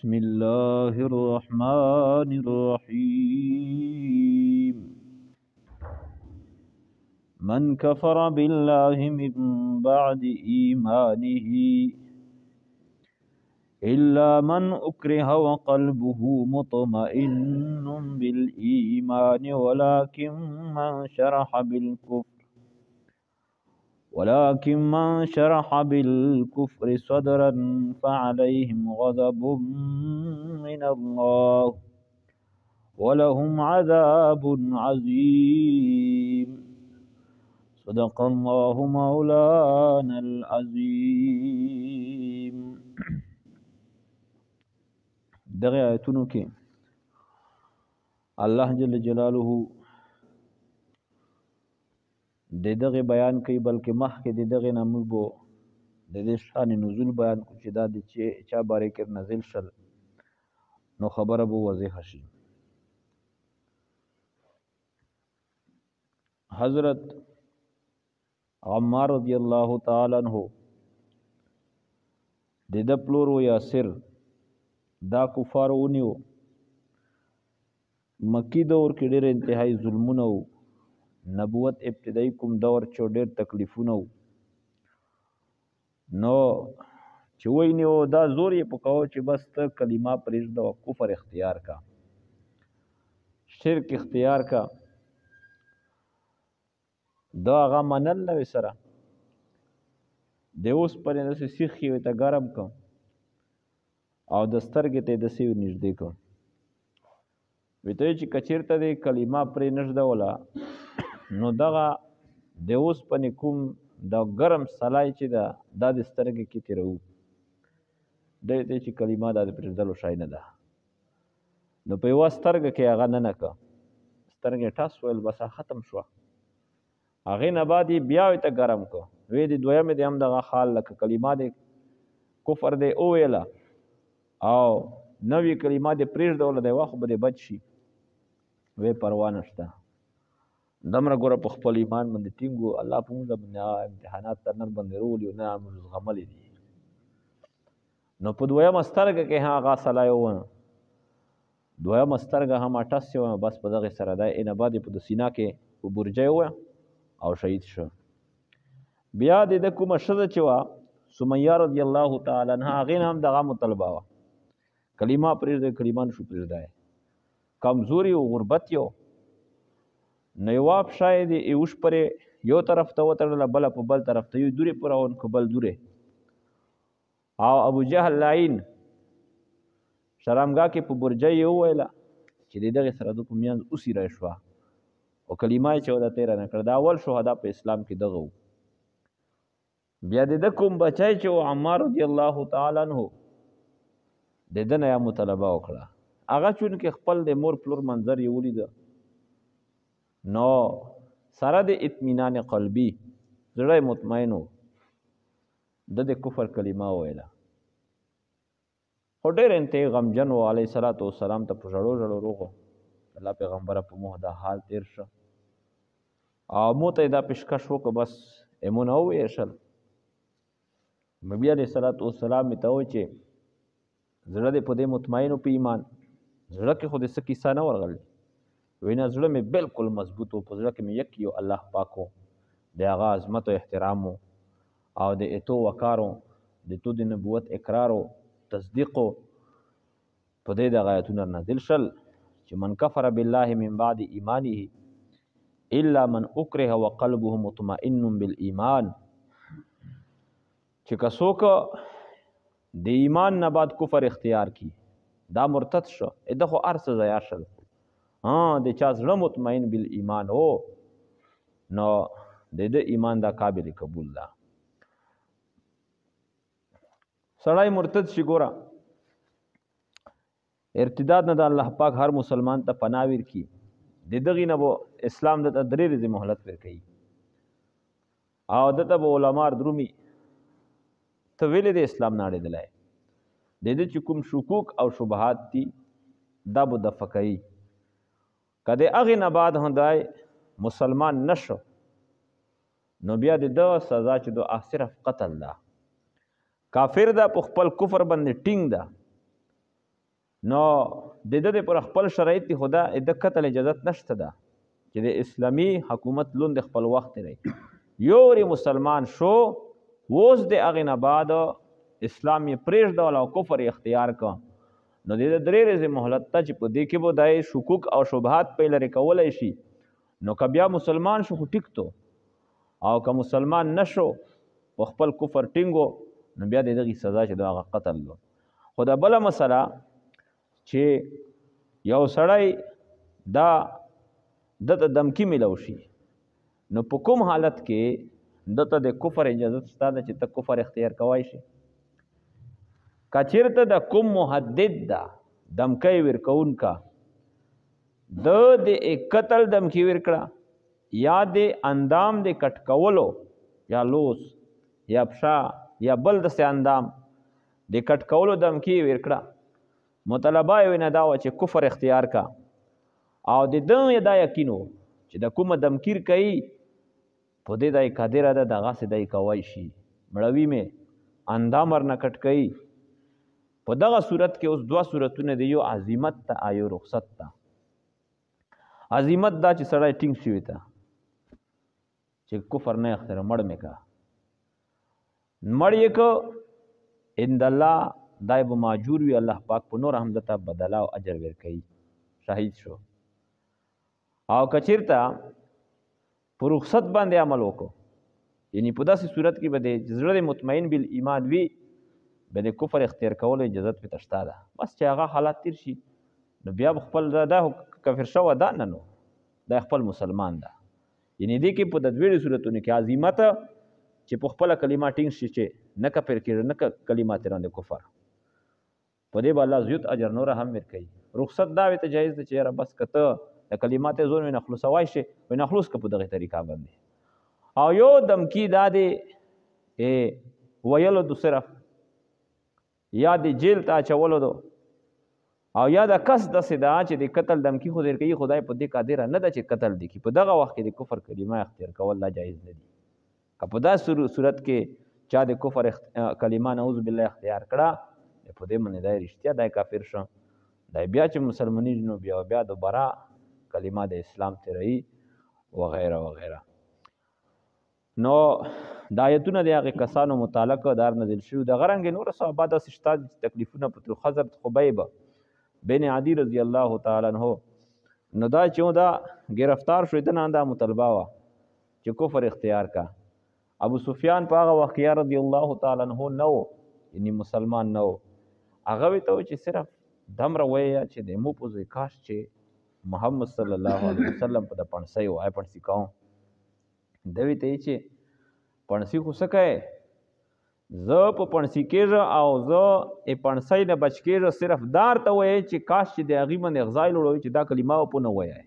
بسم الله الرحمن الرحيم من كفر بالله من بعد إيمانه إلا من أكره وقلبه مطمئن بالإيمان ولكن من شرح بالكفر صدرا فعليهم غضب من الله ولهم عذاب عظيم صدق الله مولانا العظيم. دغه آیتونو کې الله جل جلاله د دغه بیان کوي، بلکې مخکې د دغه نه موږ د دې شان نزول بیان کو چې دا د چا باره کې نازل شل، نو خبره به واضح شي. حضرت عمار رضی الله تعالی عنہ د پلور و یاسر دا کفار ونیو، مکی دور کې ډېر انتهایی ظلمونه و، نبوت ابتدائی کوم دور چې ډېر تکلیفونه و، نو چې وینیو دا زور یې پکاو چې بس ته کلمه پرېږده او کفر اختیار کا، شرک اختیار کا. دا هغه منل نه وي سره د اوس پرې داسې سیخ یې ورته ګرم کړ او د سترګې ته یې داسې نږدې کړ، ورته وایي چې که چېرته دې کلمه پرې نږدوله نو دغه د اوسپنې کوم د ګرم سلای چې ده دا د سترګې کې تېروو، دی ته چې کلمه دا د پرېږدلو شی نه ده. نو په یوه سترګه کې هغه ننه کړه، سترګې ټس ویل بس ختم شوه. هغې نه بعد یې بیا ورته ګرم کړه، وی د دویمې د هم دغه حال لکه کلمه د کفر دی وویله او نوې کلمه دې پرېږدوله دی خو به دې بچ شي، وی پروا نشته، دمره ګوره په خپل ایمان باندې ټینګ وو، الله په موږ باندې امتحانات تر نن باندې رولي او نه موږ زغملي دي. نو په دویمه سترګه کې هغه سلای وونه، دویمه سترګه هم ټس یې وه، بس په دغې سره دی نه بعد یې په د سینا کې په برجی وویه او شهید شو. بیا د ده کومه ښځه چې وه سمیه رضی الله تعالی عنها، هغې نه هم دغه مطالبه وه کلمه پرېږدی، کلمه نشو پرېږدی، کمزوري او غربت یو، نو یوه پښه یې د اوښ پرې یو طرف ته وتړله، بله په بل طرف ته، یو دورې پورې ون که بل دورې، او ابو جهل لعین شرمګاه کې په برجه یې وویله چې د دغې سره ده په منځ اوسیری شوه او کلمه یې چې وه دا تېره نه کړه. دا اول شهدا په اسلام کې دغه و. بیا د ده کوم بچی چې و عمار رضی الله تعالی عنہ د ده نه یا مطالبه وکړه، هغه چونکې خپل د مور پلور منظر یې ولیده نو سره د اطمینان قلبي زړه مطمئن و، ده د کفر کلمه وویله، خو ډېر انتهایی غمجن و، علیه صلات وسلام ته په ژړو ژړو روغ الله پیغمبره په موږ دا حال تېر شه او مو ته یې دا پیشکش وکړه، بس امونه وویشل. نبي علیه صلات وسلام مې ته ووایي چې زړه دې په دې مطمئن په ایمان، زړه کې خو دې څه کیسه نه ورغلې، وینا زړه مې بالکل مضبوط و، په زړه کې مې یک یو الله پاک و، د هغه عظمت و احترام و او د اتو وقار و، د تو د نبوت اقرار و تصدیق و. په دې دغه آیتونه نازل شل چې من کفر بالله من بعد ایمانه الا من اکره وقلبه مطمئن بالایمان، چې که څوک د ایمان نه بعد کفر اختیار کی دا مرتد شو، ده خو هر څه ضیع شل، د چا زړه مطمئن بالایمان هو نو د ده ایمان دا قابل قبول ده. سړی مرتد شي، ګوره ارتداد نه د الله پاک هر مسلمان ته پناه ورکړي، د دغې نه به اسلام دته 3 ورځې مهلت ورکوي او دته به علما درومي ته ولې د اسلام نه اړېدلی، د ده چې کوم شکوک او شبهات دي دا به دفع کوي. که د هغې نه بعد هم دی مسلمان نشو نو بیا د ده سزا چې ده صرف قتل ده، کافر ده، په خپل کفر باندې ټینګ ده، نو د د پر خپل شرایط دی خدا د قتل اجازت نشته ده چې د اسلامی حکومت لوند خپل وخت لري یو مسلمان شو ووس د هغې نه بعد اسلام یې پرېږدول او کفر اختیار که نو د درې ورځې مهلت ته چې په دې کې به دای شکوک او شبهات پې لرې کولی شي نو که بیا مسلمان شو خو ټیک تو او که مسلمان نشو په خپل کفر ټینګو نو بیا د دغې سزا چې د هغه قتل دو خو دا بله مسله چې یو سړی دا دته دمکی ملو شي نو په کوم حالت کې دته د کفر اجازت شته ده چې ته کفر اختیار کوای شي که چېرته د کوم محدد ده دمکی ورکوونکه د قتل دمکی ورکړه یا د اندام د کټ کولو یا لوس یا پښا یا بل داسې اندام د کټ کولو دمکی ورکړه مطلبه یې نه دا وه چې کفر اختیار کا او د ده دا یقین و چې د کومه دمکیر کوي په دې دا یې قادره ده دغسې دا یې کوی شي مړوي مې اندام ورنه کټ کوي په دغه صورت کې اوس دوه صورتونه دي یو عزیمت ته او یو رخصت ته عزیمت دا چې سړی ټینګ شوي ته چې کفر نه اختیار مړ مې کا مړ یې که عند الله دای به ماجور وي الله پاک په نور هم دته بدله او اجر ورکوي شهید شو او که چېرته په رخصت باندې عمل وکړو یعنی په داسې صورت کې به د زړه مطمئن بالایمان وي به د کفر اختیار کولو اجازت پې ته شته ده بس چې هغه حالات تیر شي نو بیا به خپل دا کافر شوه دا نه نو دا خپل مسلمان ده یعنی دې کې په د دویړو صورتونو کې عظیمت چې په خپله کلمه ټینګ شي چې نه کفر کېږي نه کلمه تېران د کفر په دې به الله زیات اجر نوره هم ورکوي رخصت دا ته جایز ده چې یاره بس که ته د کلمات زور وي نخلوصوای شي وایي نخلوص که په دغې طریقه باندې او یو دمکی دا دی ویلو دو صرف یا د جیل ته اچولو دو او یا د کس داسې ده چې د قتل دمکی خو درکوي خدای په دې قادره نه ده چې قتل دي کړي په دغه وخت کې د کفر کلمه اختیار کول لا جایز نه دي که په داسې صورت کې چا د کفر کلمه نعوذ بالله اختیار کړه په دې باندې دا رښتیا دا کافر شو دا بیا چې مسلمانېږي نو بیا دوباره کلمه د اسلام تیروي وغیره وغیره نو د آیتونه د هغې کسانو متعلق دار نازل شوي دغه رنګې نور صحابه داسې شته چې تکلیفونه په حضرت خبیب بن عدي رضی الله تعالی عنه نو دا چې دا گرفتار شو دنه دا مطالبه وه چې کفر اختیار کا ابو سفیان په هغه وخت کې رضی الله تعالی عنه نه و یعنی مسلمان نه و هغه ته و چې صرف دمره وایه چې د مو په ځای کاش چې محمد صلی الله علیه وسلم په د پڼسۍ وای پڼسي کوم دوی ته یې چې پڼسي خو څه کوې زه په پڼسي کېږه او زه یې پڼسۍ نه بچ کېږه صرف دار ته وایې چې کاش چې د هغې باندې غذای لوړوي چې دا کلمه په نه وایه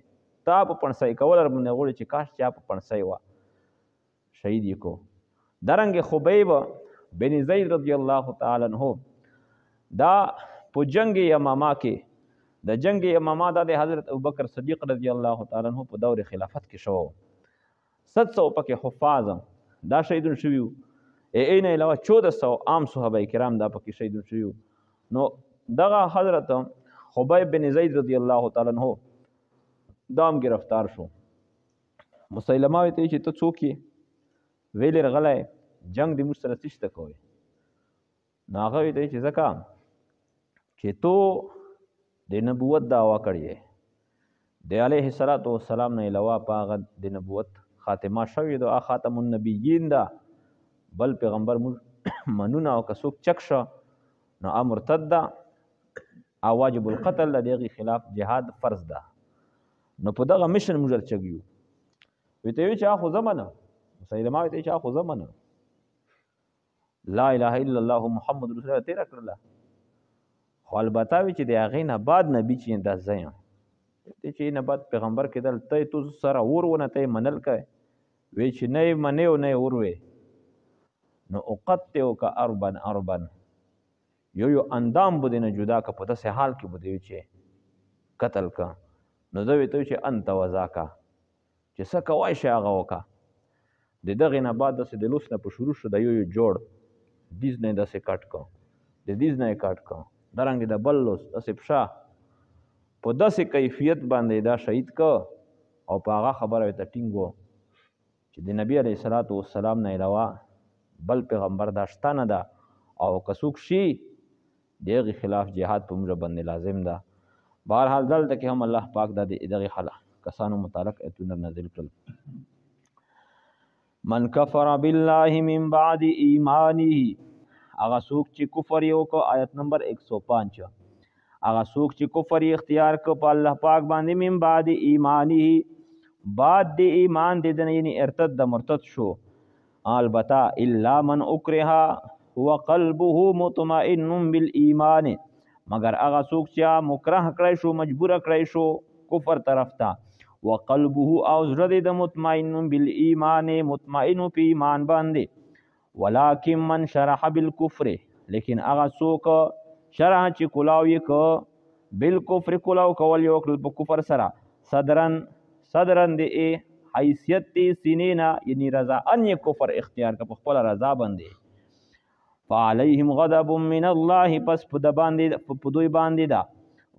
تا په پڼسۍ کول باندې غواړي چې کاش چا په پڼسۍ وه شهید یې کو دارنګې خبیب بن زید رضی الله تعالی عنه دا په جنگ یمامه کې د جنگ یمامه دا د حضرت ابوبکر صدیق رضی الله تعالی عنه په دور خلافت کې شو 700 پکې حفاظ دا شهیدون شوي وو این علاوه 1400 عام صحابه کرام دا پکې شهیدون شوي وو نو دغه حضرت خبیب بن زید رضی الله تعالی عنه دا هم گرفتار شو مسیلمه ورته چې ته څوک یې ویلې رغلی جنگ د موږ سره څه شته کوئ نو هغه ورته چې ځکه چې تو د نبوت دعوه کړې د علیه الصلاة والسلام نه علاوه په هغه د نبوت خاتمه شوې ده خاتم النبیین ده بل پیغمبر منونه او که څوک چک شه نو مرتد ده او واجب القتل د هغې خلاف جهاد فرض ده نو په دغه مشن موږ چک یو ورته ویل چې خو زه منم مسیلمه ورته چې خو زه منم لا اله الا الله محمد رسول الله تېره کړله خو البته وي چې د هغې نه بعد نبي چې دا زه یم چې نه بعد پیغمبر کېدل ته تو سره اور ونه ته یې منل کوې وی چې نه یې منې او نه یې اور وې نو اقطعک اربن اربن یو اندام به دې نه جدا که په داسې حال کې به دې چې قتل که نو زه ورته چې انت وذاکه چې څه کوای شي هغه وکړه د دغې نه بعد داسې د لوس نه په شروع شو د یو جوړ دیز نه یې داسې کټ کړ د دیز نه یې کټ کړ درنګ د بل لوس داسې پښه په داسې کیفیت باندې دا شهید که او په هغه خبره ورته ټینګ و چې د نبی علیه الصلاة والسلام نه علاوه بل پیغمبر دا شته نه ده او که څوک شي د هغې خلاف جهاد په موږ باندې لازم ده. بهرحال دلته کې هم الله پاک دا د دغې کسانو متعلق ایتونه نازل کړل. من کفر بالله من بعد ایمانه، هغه څوک چې کفر یې وکړ، آیت نمبر 105، هغه څوک چې کفر یې اختیار کړ په الله پاک باندې، من بعد ایمانه، بعد د ایمان د دنه یعنی ارتد د مرتد شو، البته الا من اکره هو قلبه مطمئن بالایمان، مگر هغه څوک چې مکره کړی شو، مجبور کړی شو کفر طرف ته، وقلبه او زړه د مطمئن بالایمان، مطمئن په ایمان باندې، ولکن من شرح بالکفر، لیکن هغه څوک شرح چې کلاو یې که بالکفر، کلاو کول یې وکړل په کفر سره، صدرن د حیثیت د سینې نه یعنی رضا ان یې کفر اختیار که په خپله رضا باندې، فعلیهم غضب من الله، پس په دوی باندې ده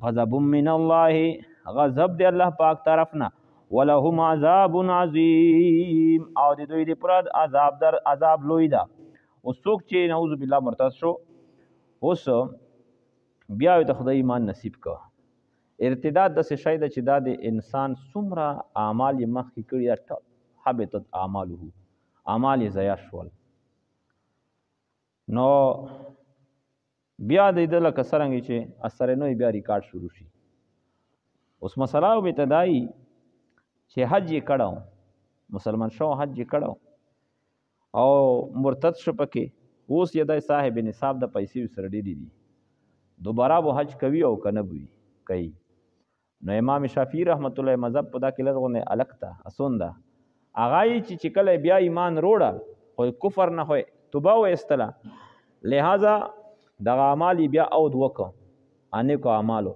غضب من الله، غضب دی الله پاک طرف نه، ولهم عذاب عظیم، او د دوی لپاره عذاب لوی ده. اوس څوک چې نعوذ بالله مرتد شو، اوس بیا ته خدای ایمان نصیب که. ارتداد داسې شی ده چې دا د انسان څومره اعمال یې مخکې کړي ده، ټول حبطت اعماله، اعمال یې ضایع شول، نو بیا د ده لکه څرنګه چې اثر نوی بیا ریکارډ شروع شي. اوس مسله ابتدایي چې حج یې کړی، مسلمان شو حج یې کړی او مرتد شو پکې، اوس یې دی صاحب نصاب د پیسې سره ډېرې دي، دوباره به حج کوي او که نه به کوي. نو امام شافعي رحمت الله مذهب په دا کې لږ غوندې الګ ته اسون ده، هغه یې چې کله بیا ایمان روړه خو کفر نه خو توبه وایستله، لہذا دغه اعمال یې بیا عود وکړه انیکو اعمالو،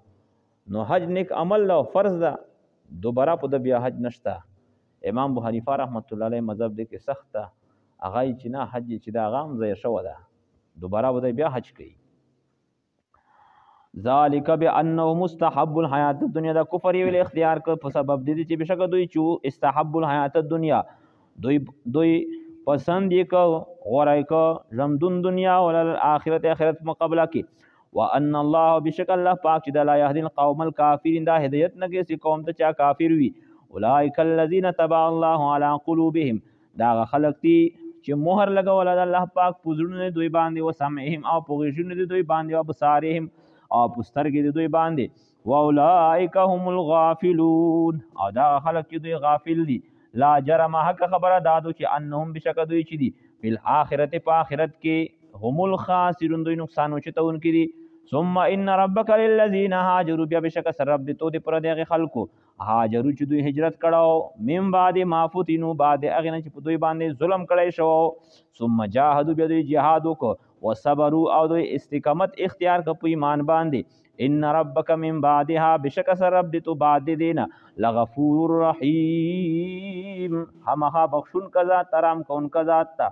نو حج نیک عمل ده فرض ده، دوباره په ده بیا حج نشته. امام ابو حنیفه رحمت الله علیه مذهب دی کې سخت ده، هغه یې چې نه حج یې چې ده هغه هم ضایع شوه ده، دوباره به بیا حج کوي. ذالک بانه مستحب الحیات الدنیا، دا کفر یې ویل اختیار کړ په سبب د دې چې بشکه دوی چې استحب الحیات الدنیا، دوی پسند یې که غوره یې که ژوندون دنیا ولل آخرت، آخرت مقابله کې، وان الله بشک الله پاک چې دا لا یهدی القوم الکافرین، دا هدایت نه کوي قوم ته چا کافر وي. اولئک الذین طبع الله علی قلوبهم، دا هغه خلک دي چې مهر لګوله د الله پاک په زړونو دوی باندې، وسمعهم او په غوږونو د دوی باندې، وابصارهم او په سترګې د دوی باندې، واولئک هم الغافلون، او دا خلک چې دوی غافل دي. لا جرم حق خبره دادو چې انهم بشک دوی چې دي فی الاخرت په آخرت کې هم الخاسرون، دوی نقصان اوچتونکي دي. ثم ان ربک للذین هاجروا، بیا بشک سر رب دې تو دې پر دغه خلکو هاجروا چې دوی هجرت کړو، من بعد ما فتنوا، بعد هغې نه چې په دوی باندې ظلم کړی شو، ثم جاهدوا، بیا دوی جهاد وکړو، وصبروا او دوی استقامت اختیار کړ په ایمان باندې. ان ربک من بعدها، بشک سر رب دې تو بعد دینا لغفور رحیم، همها بخشون کا ذات، ترام کون کا ذات تا.